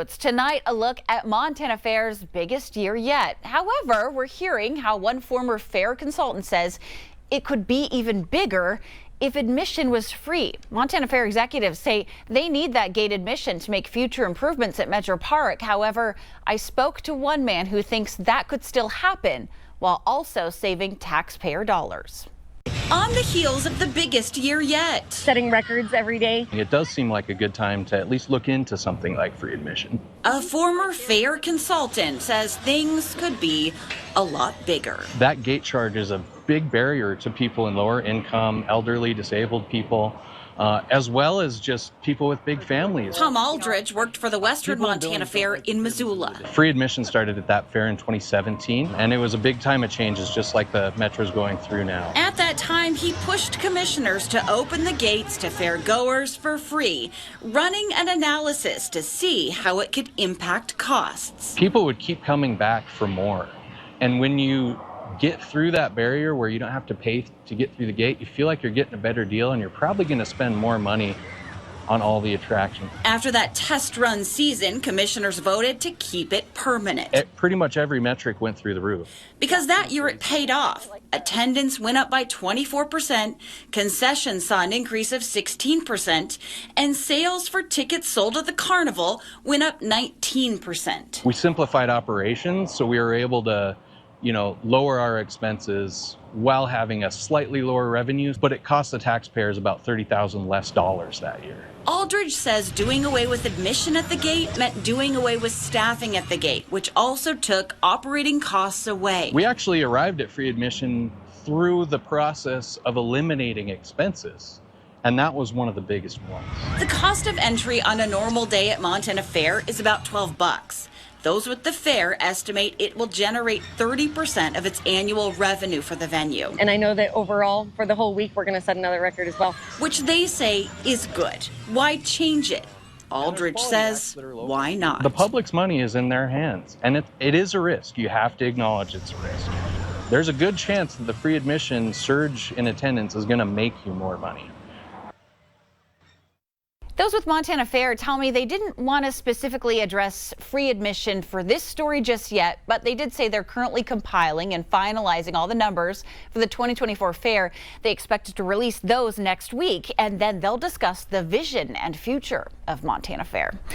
Goods. Tonight, a look at MontanaFair's biggest year yet. However, we're hearing how one former fair consultant says it could be even bigger if admission was free. MontanaFair executives say they need that gate admission to make future improvements at Metro Park. However, I spoke to one man who thinks that could still happen while also saving taxpayer dollars. On the heels of the biggest year yet. Setting records every day. It does seem like a good time to at least look into something like free admission. A former fair consultant says things could be a lot bigger. That gate charge is a big barrier to people in lower income, elderly, disabled people, as well as just people with big families. Tom Aldridge worked for the Western Montana Fair in Missoula. Free admission started at that fair in 2017, and it was a big time of changes, just like the Metro's going through now. At that time, he pushed commissioners to open the gates to fair goers for free, running an analysis to see how it could impact costs. People would keep coming back for more, and when you get through that barrier where you don't have to pay to get through the gate, you feel like you're getting a better deal, and you're probably going to spend more money on all the attractions. After that test run season, commissioners voted to keep it permanent. Pretty much every metric went through the roof. Because that year it paid off. Attendance went up by 24%, concessions saw an increase of 16%, and sales for tickets sold at the carnival went up 19%. We simplified operations, so we were able to lower our expenses while having a slightly lower revenues, but it cost the taxpayers about $30,000 less that year. Aldridge says doing away with admission at the gate meant doing away with staffing at the gate, which also took operating costs away. We actually arrived at free admission through the process of eliminating expenses, and that was one of the biggest ones. The cost of entry on a normal day at MontanaFair is about $12. Those with the fair estimate it will generate 30% of its annual revenue for the venue. And I know that overall, for the whole week, we're going to set another record as well. Which they say is good. Why change it? Aldridge says, why not? The public's money is in their hands, and it is a risk. You have to acknowledge it's a risk. There's a good chance that the free admission surge in attendance is going to make you more money. Those with MontanaFair tell me they didn't want to specifically address free admission for this story just yet, but they did say they're currently compiling and finalizing all the numbers for the 2024 fair. They expect to release those next week, and then they'll discuss the vision and future of MontanaFair.